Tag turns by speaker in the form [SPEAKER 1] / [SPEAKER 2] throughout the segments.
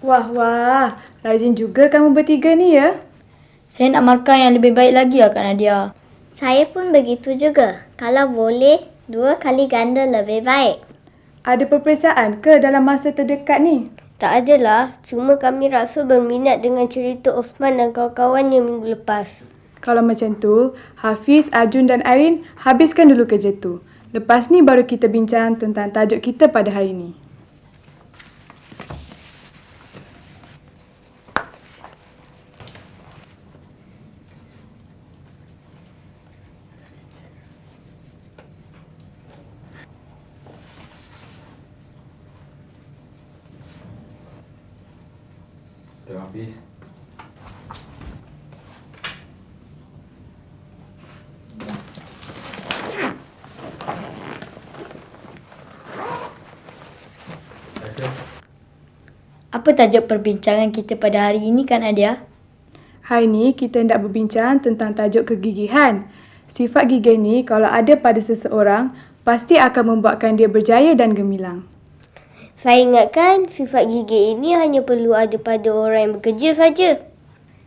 [SPEAKER 1] Wah, wah. Rajin juga kamu bertiga ni ya.
[SPEAKER 2] Saya nak makan yang lebih baik lagi Kak Nadia.
[SPEAKER 3] Saya pun begitu juga. Kalau boleh, 2 kali ganda lebih baik.
[SPEAKER 1] Ada peperiksaan ke dalam masa terdekat ni?
[SPEAKER 4] Tak adalah, cuma kami rasa berminat dengan cerita Osman dan kawan-kawannya minggu lepas.
[SPEAKER 1] Kalau macam tu, Hafiz, Arjun dan Airin habiskan dulu kerja tu. Lepas ni baru kita bincang tentang tajuk kita pada hari ni.
[SPEAKER 5] Terima Hafiz.
[SPEAKER 2] Apa tajuk perbincangan kita pada hari ini Kak Nadia?
[SPEAKER 1] Hari ni kita hendak berbincang tentang tajuk kegigihan. Sifat gigih ni kalau ada pada seseorang, pasti akan membuatkan dia berjaya dan gemilang.
[SPEAKER 4] Saya ingatkan sifat gigih ini hanya perlu ada pada orang yang bekerja saja.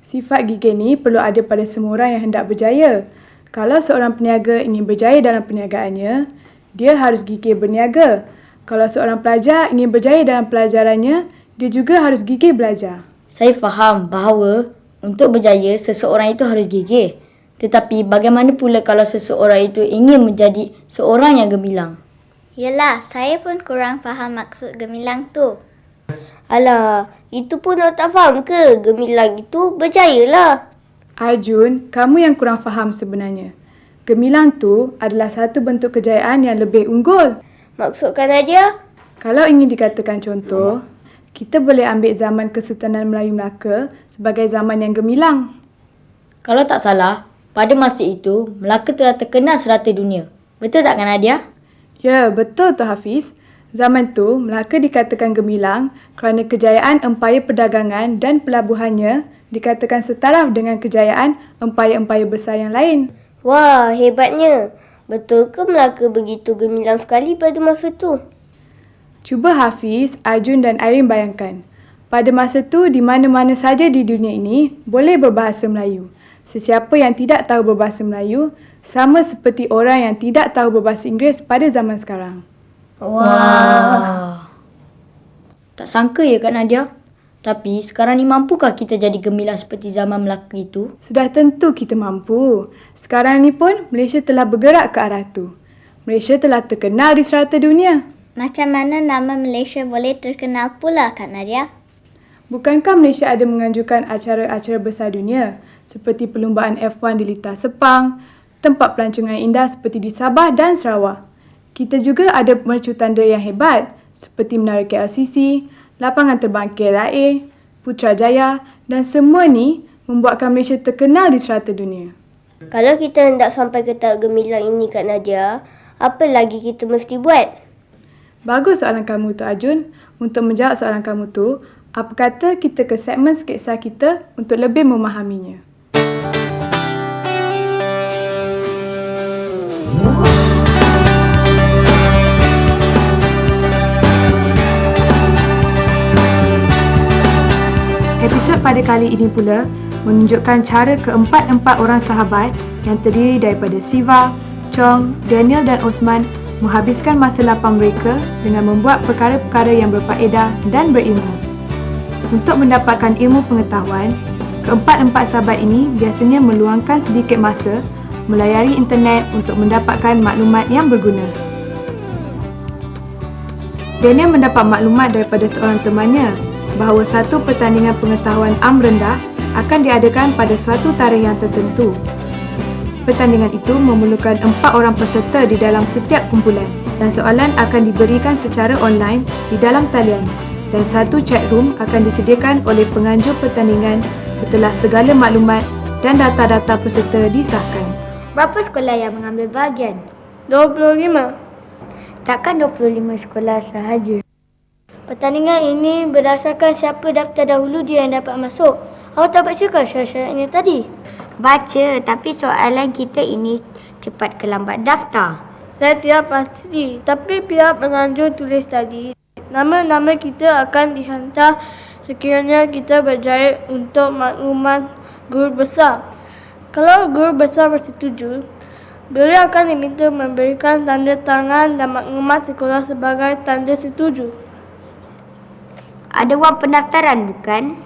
[SPEAKER 1] Sifat gigih ni perlu ada pada semua orang yang hendak berjaya. Kalau seorang peniaga ingin berjaya dalam perniagaannya, dia harus gigih berniaga. Kalau seorang pelajar ingin berjaya dalam pelajarannya, dia juga harus gigih belajar.
[SPEAKER 2] Saya faham bahawa untuk berjaya seseorang itu harus gigih. Tetapi bagaimana pula kalau seseorang itu ingin menjadi seorang yang gemilang?
[SPEAKER 3] Yelah, saya pun kurang faham maksud gemilang tu.
[SPEAKER 4] Alah, itu pun awak tak faham ke? Gemilang itu berjayalah.
[SPEAKER 1] Arjun, kamu yang kurang faham sebenarnya. Gemilang tu adalah satu bentuk kejayaan yang lebih unggul.
[SPEAKER 4] Maksudkan Nadia?
[SPEAKER 1] Kalau ingin dikatakan contoh, kita boleh ambil zaman Kesultanan Melayu Melaka sebagai zaman yang gemilang.
[SPEAKER 2] Kalau tak salah, pada masa itu Melaka telah terkenal serata dunia. Betul tak Kak Nadia?
[SPEAKER 1] Ya, betul tu Hafiz. Zaman tu, Melaka dikatakan gemilang kerana kejayaan empayar perdagangan dan pelabuhannya dikatakan setaraf dengan kejayaan empayar-empayar besar yang lain.
[SPEAKER 4] Wah, hebatnya. Betul ke Melaka begitu gemilang sekali pada masa tu?
[SPEAKER 1] Cuba Hafiz, Arjun dan Airin bayangkan. Pada masa tu, di mana-mana saja di dunia ini boleh berbahasa Melayu. Sesiapa yang tidak tahu berbahasa Melayu sama seperti orang yang tidak tahu berbahasa Inggeris pada zaman sekarang.
[SPEAKER 2] Wah. Tak sangka ya Kak Nadia. Tapi sekarang ni mampukah kita jadi gemilang seperti zaman Melaka itu?
[SPEAKER 1] Sudah tentu kita mampu. Sekarang ni pun Malaysia telah bergerak ke arah tu. Malaysia telah terkenal di serata dunia.
[SPEAKER 3] Macam mana nama Malaysia boleh terkenal pula, Kak Nadia?
[SPEAKER 1] Bukankah Malaysia ada menganjurkan acara-acara besar dunia seperti perlumbaan F1 di Litar Sepang, tempat pelancongan indah seperti di Sabah dan Sarawak. Kita juga ada mercu tanda yang hebat seperti Menara KLCC, lapangan terbang KLIA, Putrajaya dan semua ni membuatkan Malaysia terkenal di serata dunia.
[SPEAKER 4] Kalau kita hendak sampai ke tahap gemilang ini Kak Nadia, apa lagi kita mesti buat?
[SPEAKER 1] Bagus soalan kamu tu Arjun. Untuk menjawab soalan kamu tu, apa kata kita ke segmen sketsa kita untuk lebih memahaminya. Episod pada kali ini pula menunjukkan cara keempat-empat orang sahabat yang terdiri daripada Siva, Chong, Daniel dan Osman menghabiskan masa lapang mereka dengan membuat perkara-perkara yang berfaedah dan berilmu. Untuk mendapatkan ilmu pengetahuan, keempat-empat sahabat ini biasanya meluangkan sedikit masa melayari internet untuk mendapatkan maklumat yang berguna. Daniel mendapat maklumat daripada seorang temannya bahawa satu pertandingan pengetahuan rendah akan diadakan pada suatu tarikh yang tertentu. Pertandingan itu memerlukan 4 orang peserta di dalam setiap kumpulan dan soalan akan diberikan secara online di dalam talian dan satu chat room akan disediakan oleh penganjur pertandingan setelah segala maklumat dan data-data peserta disahkan.
[SPEAKER 3] Berapa sekolah yang mengambil bahagian?
[SPEAKER 4] 25.
[SPEAKER 3] Takkan 25 sekolah sahaja.
[SPEAKER 4] Pertandingan ini berdasarkan siapa daftar dahulu dia yang dapat masuk. Awak tak baca ke syarat-syaratnya tadi?
[SPEAKER 3] Baca, tapi soalan kita ini cepat ke lambat daftar.
[SPEAKER 6] Saya tidak pasti, tapi pihak penganjur tulis tadi nama-nama kita akan dihantar
[SPEAKER 4] sekiranya kita berjaya untuk makluman guru besar. Kalau guru besar bersetuju, beliau akan diminta memberikan tanda tangan dan maklumat sekolah sebagai tanda setuju.
[SPEAKER 2] Ada wang pendaftaran bukan?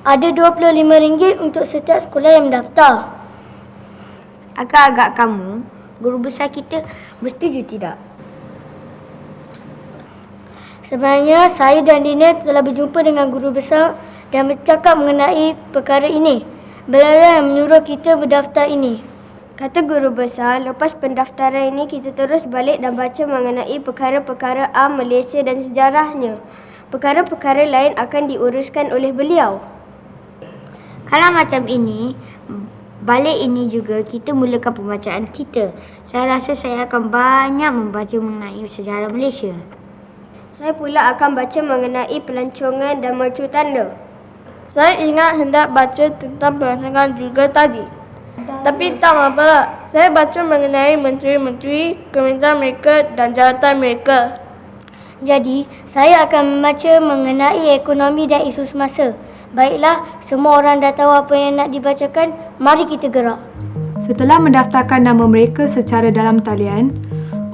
[SPEAKER 4] Ada RM25 untuk setiap sekolah yang mendaftar.
[SPEAKER 2] Agak-agak kamu, guru besar kita bersetuju tidak?
[SPEAKER 4] Sebenarnya saya dan Dina telah berjumpa dengan guru besar dan bercakap mengenai perkara ini. Beliau yang menyuruh kita berdaftar ini.
[SPEAKER 3] Kata guru besar, lepas pendaftaran ini kita terus balik dan baca mengenai perkara-perkara Malaysia dan sejarahnya. Perkara-perkara lain akan diuruskan oleh beliau.
[SPEAKER 2] Kalau macam ini, balik ini juga kita mulakan pembacaan kita. Saya rasa saya akan banyak membaca mengenai sejarah Malaysia.
[SPEAKER 3] Saya pula akan baca mengenai pelancongan dan mercu tanda.
[SPEAKER 4] Saya ingat hendak baca tentang perancangan juga tadi. Tapi tak apa, saya baca mengenai menteri-menteri, kementerian mereka dan jawatan mereka. Jadi, saya akan membaca mengenai ekonomi dan isu semasa. Baiklah, semua orang dah tahu apa yang nak dibacakan, mari kita gerak.
[SPEAKER 1] Setelah mendaftarkan nama mereka secara dalam talian,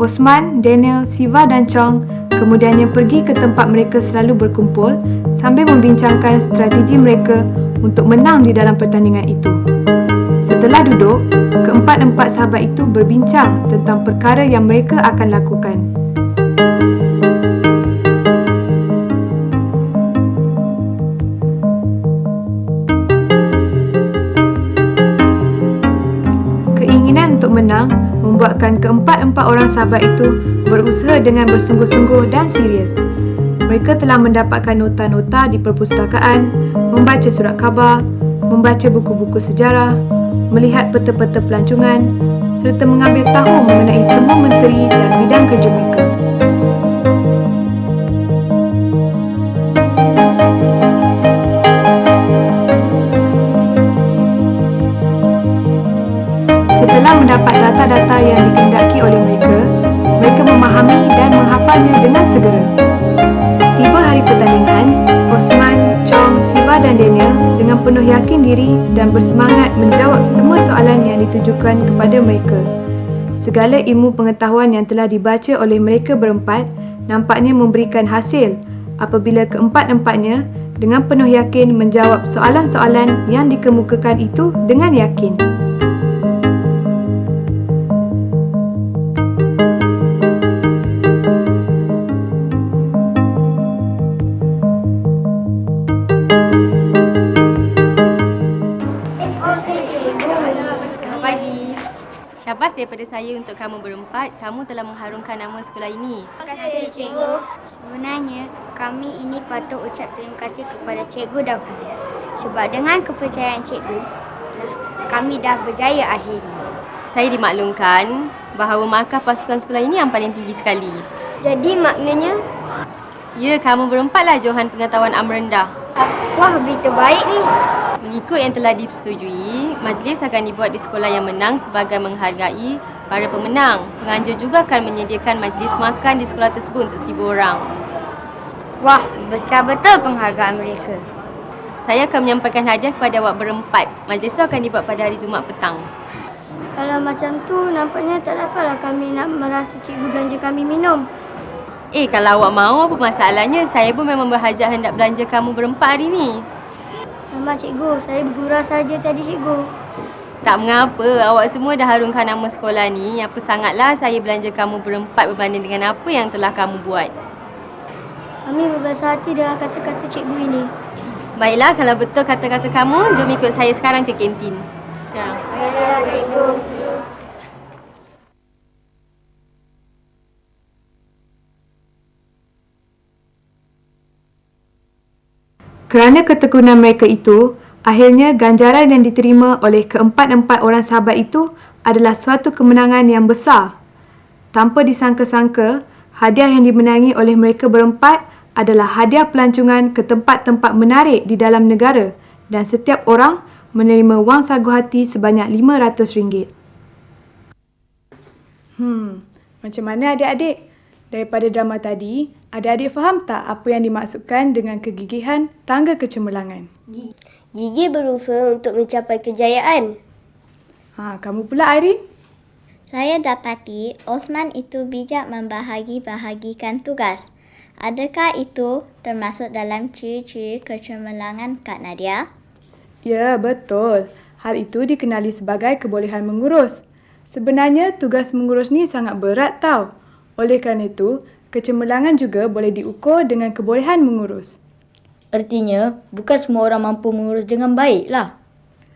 [SPEAKER 1] Osman, Daniel, Siva dan Chong kemudiannya pergi ke tempat mereka selalu berkumpul sambil membincangkan strategi mereka untuk menang di dalam pertandingan itu. Setelah duduk, keempat-empat sahabat itu berbincang tentang perkara yang mereka akan lakukan. Keinginan untuk menang membuatkan keempat-empat orang sahabat itu berusaha dengan bersungguh-sungguh dan serius. Mereka telah mendapatkan nota-nota di perpustakaan, membaca surat khabar, membaca buku-buku sejarah, melihat peta-peta pelancongan serta mengambil tahu mengenai semua menteri dan bidang kerja mereka. Setelah mendapat data-data yang dikehendaki oleh mereka, mereka memahami dan menghafalnya dengan segera. Tiba hari pertandingan, Osman, Chong, Siva dan Daniel dengan penuh yakin diri dan bersemangat menjawab semua soalan yang ditujukan kepada mereka. Segala ilmu pengetahuan yang telah dibaca oleh mereka berempat nampaknya memberikan hasil apabila keempat-empatnya dengan penuh yakin menjawab soalan-soalan yang dikemukakan itu dengan yakin.
[SPEAKER 5] Syabas daripada saya untuk kamu berempat. Kamu telah mengharumkan nama sekolah ini.
[SPEAKER 3] Terima kasih, cikgu. Sebenarnya, kami ini patut ucap terima kasih kepada cikgu dahulu. Sebab dengan kepercayaan cikgu, kami dah berjaya akhirnya.
[SPEAKER 5] Saya dimaklumkan bahawa markah pasukan sekolah ini yang paling tinggi sekali.
[SPEAKER 3] Jadi maknanya,
[SPEAKER 5] Ya, kamu berempatlah Johan Pengetahuan Am rendah.
[SPEAKER 3] wah berita baik ni.
[SPEAKER 5] Mengikut yang telah disetujui, majlis akan dibuat di sekolah yang menang sebagai menghargai para pemenang. Penganjur juga akan menyediakan majlis makan di sekolah tersebut untuk 1,000 orang.
[SPEAKER 2] Wah, besar betul penghargaan mereka.
[SPEAKER 5] Saya akan menyampaikan hadiah kepada awak berempat. Majlis itu akan dibuat pada hari Jumaat petang.
[SPEAKER 4] Kalau macam tu, nampaknya tak dapatlah kami nak merasa cikgu belanja kami minum.
[SPEAKER 5] Kalau awak mahu, apa masalahnya? Saya pun memang berhajat hendak belanja kamu berempat hari ni.
[SPEAKER 4] Alamak cikgu, saya bergurau saja tadi cikgu.
[SPEAKER 5] Tak mengapa, awak semua dah harumkan nama sekolah ni. Apa sangatlah saya belanja kamu berempat berbanding dengan apa yang telah kamu buat.
[SPEAKER 4] Kami berbahasa hati dengan kata-kata cikgu ini.
[SPEAKER 5] Baiklah, kalau betul kata-kata kamu, jom ikut saya sekarang ke kantin. Sekarang.
[SPEAKER 4] Ya cikgu.
[SPEAKER 1] Kerana ketekunan mereka itu, akhirnya ganjaran yang diterima oleh keempat-empat orang sahabat itu adalah suatu kemenangan yang besar. Tanpa disangka-sangka, hadiah yang dimenangi oleh mereka berempat adalah hadiah pelancongan ke tempat-tempat menarik di dalam negara dan setiap orang menerima wang sagu hati sebanyak RM500. Macam mana adik-adik? Daripada drama tadi, Adik-adik faham tak apa yang dimaksudkan dengan kegigihan tangga kecemerlangan?
[SPEAKER 3] Gigi berusaha untuk mencapai kejayaan.
[SPEAKER 1] Kamu pula Irene?
[SPEAKER 6] Saya dapati Osman itu bijak membahagi-bahagikan tugas. Adakah itu termasuk dalam ciri-ciri kecemerlangan Kak Nadia?
[SPEAKER 1] Ya, betul. Hal itu dikenali sebagai kebolehan mengurus. Sebenarnya tugas mengurus ni sangat berat tau. Oleh kerana itu, kecemerlangan juga boleh diukur dengan kebolehan mengurus.
[SPEAKER 2] Artinya, bukan semua orang mampu mengurus dengan baik lah.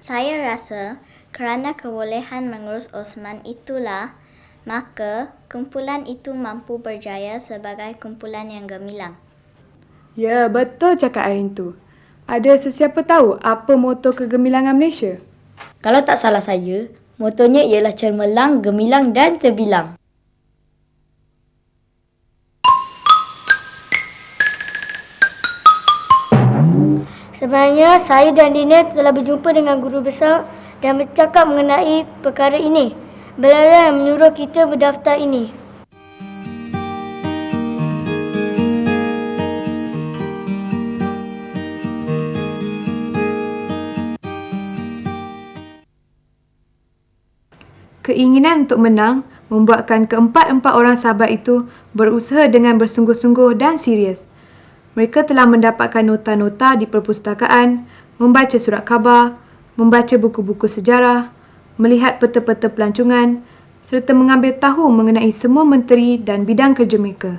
[SPEAKER 6] Saya rasa kerana kebolehan mengurus Osman itulah, maka kumpulan itu mampu berjaya sebagai kumpulan yang gemilang.
[SPEAKER 1] Ya, betul cakap Irene tu. Ada sesiapa tahu apa moto kegemilangan Malaysia?
[SPEAKER 2] Kalau tak salah saya, motonya ialah cemerlang, gemilang dan terbilang.
[SPEAKER 4] Sebenarnya saya dan Dina telah berjumpa dengan guru besar dan bercakap mengenai perkara ini. Beliau yang menyuruh kita berdaftar ini.
[SPEAKER 1] Keinginan untuk menang membuatkan keempat-empat orang sahabat itu berusaha dengan bersungguh-sungguh dan serius. Mereka telah mendapatkan nota-nota di perpustakaan, membaca surat khabar, membaca buku-buku sejarah, melihat peta-peta pelancongan serta mengambil tahu mengenai semua menteri dan bidang kerja mereka.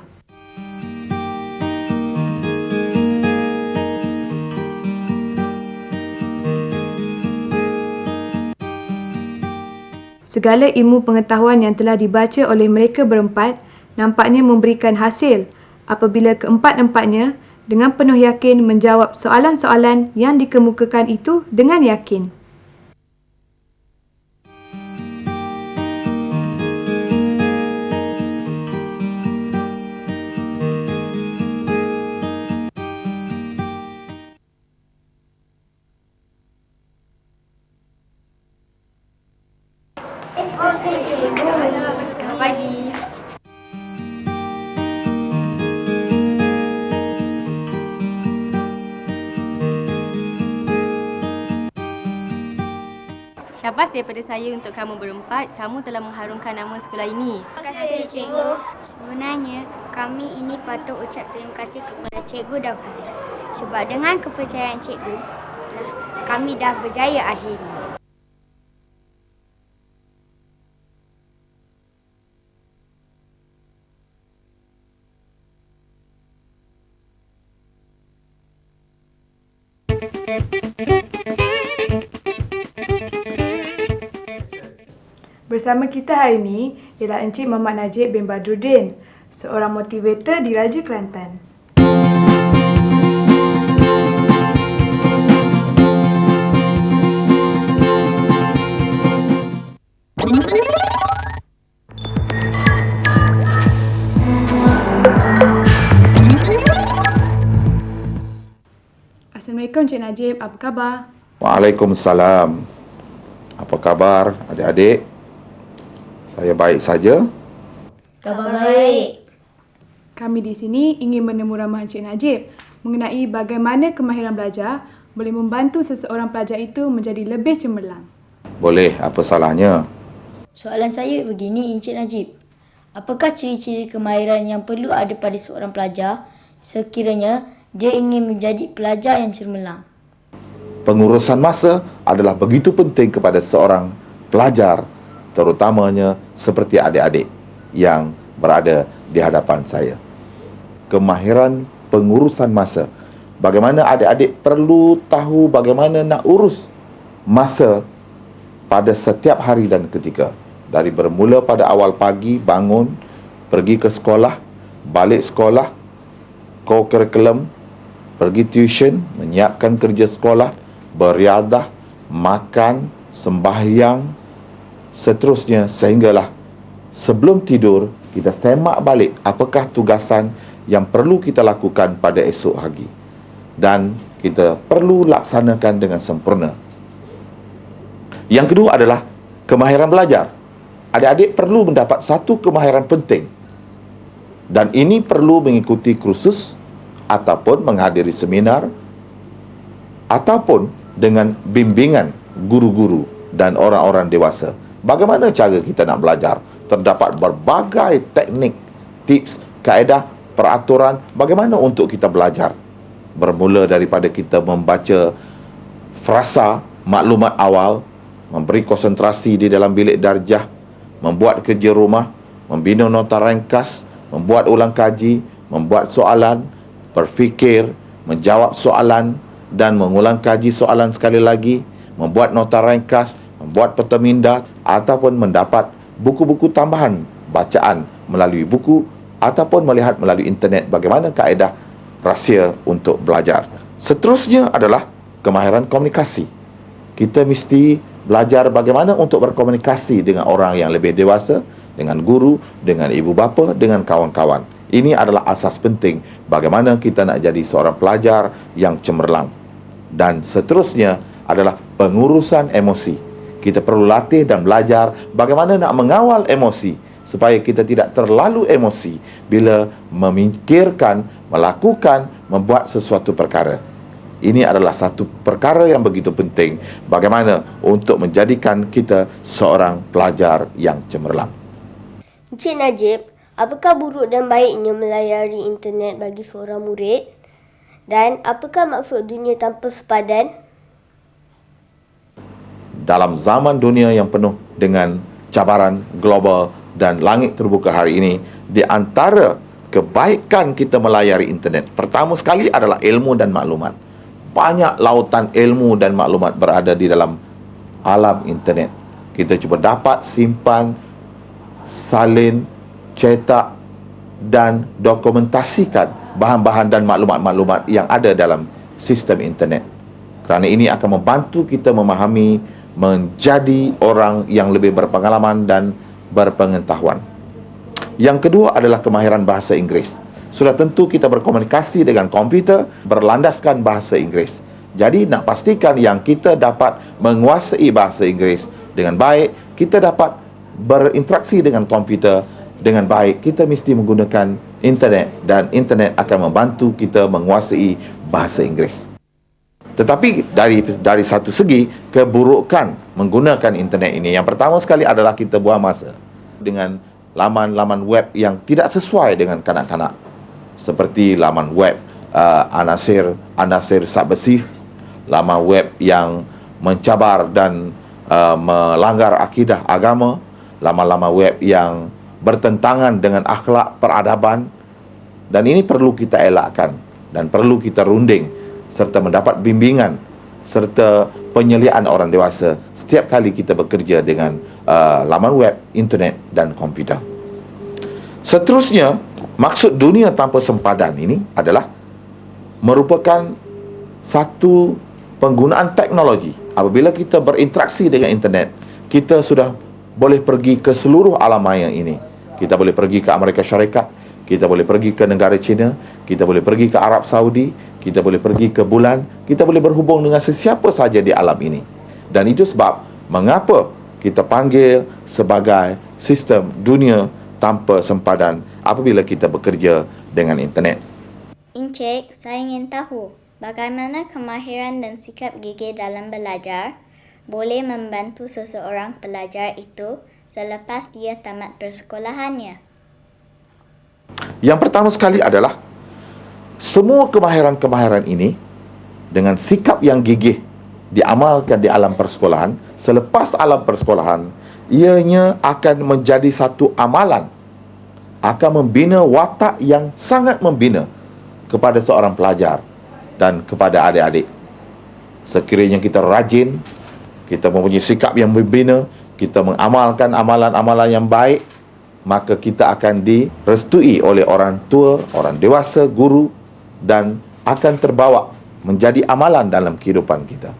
[SPEAKER 1] Segala ilmu pengetahuan yang telah dibaca oleh mereka berempat nampaknya memberikan hasil apabila keempat-empatnya dengan penuh yakin menjawab soalan-soalan yang dikemukakan itu dengan yakin.
[SPEAKER 5] Selamat pagi. Syabas daripada saya untuk kamu berempat. Kamu telah mengharumkan nama sekolah ini.
[SPEAKER 6] Terima kasih cikgu. Sebenarnya kami ini patut ucap terima kasih kepada cikgu dahulu. Sebab dengan kepercayaan cikgu, kami dah berjaya akhirnya.
[SPEAKER 1] Bersama kita hari ini ialah Encik Muhammad Najib bin Badruddin, seorang motivator di Raja Kelantan. Assalamualaikum Encik Najib, apa khabar?
[SPEAKER 7] Waalaikumsalam. Apa khabar adik-adik? Saya baik saja.
[SPEAKER 2] Khabar baik.
[SPEAKER 1] Kami di sini ingin menemu ramah Encik Najib mengenai bagaimana kemahiran belajar boleh membantu seseorang pelajar itu menjadi lebih cemerlang.
[SPEAKER 7] Boleh, apa salahnya?
[SPEAKER 2] Soalan saya begini Encik Najib. Apakah ciri-ciri kemahiran yang perlu ada pada seorang pelajar sekiranya dia ingin menjadi pelajar yang cemerlang?
[SPEAKER 7] Pengurusan masa adalah begitu penting kepada seorang pelajar, terutamanya seperti adik-adik yang berada di hadapan saya. Kemahiran pengurusan masa. Bagaimana adik-adik perlu tahu bagaimana nak urus masa pada setiap hari dan ketika. Dari bermula pada awal pagi, bangun, pergi ke sekolah, balik sekolah, co-curriculum, pergi tuition, menyiapkan kerja sekolah, beriadah, makan, sembahyang, seterusnya sehinggalah sebelum tidur kita semak balik apakah tugasan yang perlu kita lakukan pada esok hari dan kita perlu laksanakan dengan sempurna. Yang kedua adalah kemahiran belajar. Adik-adik perlu mendapat satu kemahiran penting Dan ini perlu mengikuti kursus ataupun menghadiri seminar ataupun dengan bimbingan guru-guru dan orang-orang dewasa. Bagaimana cara kita nak belajar? Terdapat berbagai teknik, tips, kaedah, peraturan bagaimana untuk kita belajar. Bermula daripada kita membaca frasa, maklumat awal, memberi konsentrasi di dalam bilik darjah, membuat kerja rumah, membina nota ringkas, membuat ulang kaji, membuat soalan, berfikir, menjawab soalan dan mengulang kaji soalan sekali lagi, membuat nota ringkas, membuat peta minda ataupun mendapat buku-buku tambahan bacaan melalui buku ataupun melihat melalui internet bagaimana kaedah rahsia untuk belajar. Seterusnya adalah kemahiran komunikasi. Kita mesti belajar bagaimana untuk berkomunikasi dengan orang yang lebih dewasa, dengan guru, dengan ibu bapa, dengan kawan-kawan. Ini adalah asas penting bagaimana kita nak jadi seorang pelajar yang cemerlang. Dan seterusnya adalah pengurusan emosi. Kita perlu latih dan belajar bagaimana nak mengawal emosi supaya kita tidak terlalu emosi bila memikirkan, melakukan, membuat sesuatu perkara. Ini adalah satu perkara yang begitu penting bagaimana untuk menjadikan kita seorang pelajar yang cemerlang.
[SPEAKER 3] Encik Najib, apakah buruk dan baiknya melayari internet bagi seorang murid? Dan apakah maksud dunia tanpa sepadan?
[SPEAKER 7] Dalam zaman dunia yang penuh dengan cabaran global dan langit terbuka hari ini, di antara kebaikan kita melayari internet, pertama sekali adalah ilmu dan maklumat. Banyak lautan ilmu dan maklumat berada di dalam alam internet. Kita cuba dapat simpan, salin, cetak dan dokumentasikan bahan-bahan dan maklumat-maklumat yang ada dalam sistem internet. Kerana ini akan membantu kita memahami, menjadi orang yang lebih berpengalaman dan berpengetahuan. Yang kedua adalah kemahiran bahasa Inggeris. Sudah tentu kita berkomunikasi dengan komputer berlandaskan bahasa Inggeris. Jadi nak pastikan yang kita dapat menguasai bahasa Inggeris dengan baik, kita dapat berinteraksi dengan komputer dengan baik, kita mesti menggunakan internet dan internet akan membantu kita menguasai bahasa Inggeris. Tetapi dari satu segi, keburukan menggunakan internet ini, yang pertama sekali adalah kita buang masa dengan laman-laman web yang tidak sesuai dengan kanak-kanak, seperti laman web anasir subversif, laman web yang mencabar dan melanggar akidah agama, laman-laman web yang bertentangan dengan akhlak peradaban. Dan ini perlu kita elakkan dan perlu kita runding serta mendapat bimbingan serta penyeliaan orang dewasa setiap kali kita bekerja dengan laman web, internet dan komputer. Seterusnya, maksud dunia tanpa sempadan ini adalah merupakan satu penggunaan teknologi. Apabila kita berinteraksi dengan internet, kita sudah boleh pergi ke seluruh alam maya ini. Kita boleh pergi ke Amerika Syarikat, kita boleh pergi ke negara China, kita boleh pergi ke Arab Saudi, kita boleh pergi ke bulan, kita boleh berhubung dengan sesiapa saja di alam ini. Dan itu sebab mengapa kita panggil sebagai sistem dunia tanpa sempadan apabila kita bekerja dengan internet.
[SPEAKER 6] Encik, saya ingin tahu bagaimana kemahiran dan sikap gigih dalam belajar boleh membantu seseorang pelajar itu selepas dia tamat persekolahannya.
[SPEAKER 7] Yang pertama sekali adalah semua kemahiran-kemahiran ini dengan sikap yang gigih diamalkan di alam persekolahan. Selepas alam persekolahan, ianya akan menjadi satu amalan, akan membina watak yang sangat membina kepada seorang pelajar dan kepada adik-adik. Sekiranya kita rajin, kita mempunyai sikap yang membina, kita mengamalkan amalan-amalan yang baik, maka kita akan direstui oleh orang tua, orang dewasa, guru, dan akan terbawa menjadi amalan dalam kehidupan kita.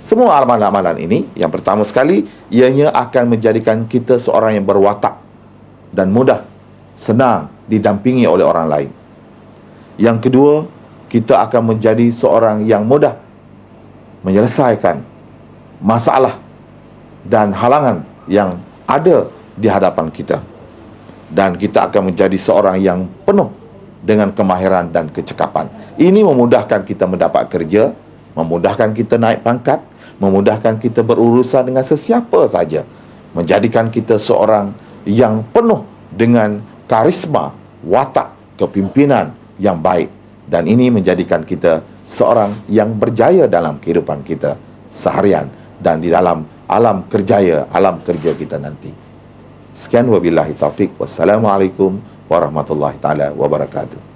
[SPEAKER 7] Semua amalan-amalan ini, yang pertama sekali, ianya akan menjadikan kita seorang yang berwatak dan mudah, senang didampingi oleh orang lain. Yang kedua, kita akan menjadi seorang yang mudah menyelesaikan masalah dan halangan yang ada di hadapan kita. dan kita akan menjadi seorang yang penuh dengan kemahiran dan kecekapan. Ini memudahkan kita mendapat kerja, memudahkan kita naik pangkat, memudahkan kita berurusan dengan sesiapa saja, menjadikan kita seorang yang penuh dengan karisma, watak kepimpinan yang baik, dan ini menjadikan kita seorang yang berjaya dalam kehidupan kita seharian dan di dalam alam kerja kita nanti. Sekian wabillahi taufik. Wassalamualaikum warahmatullahi taala wabarakatuh.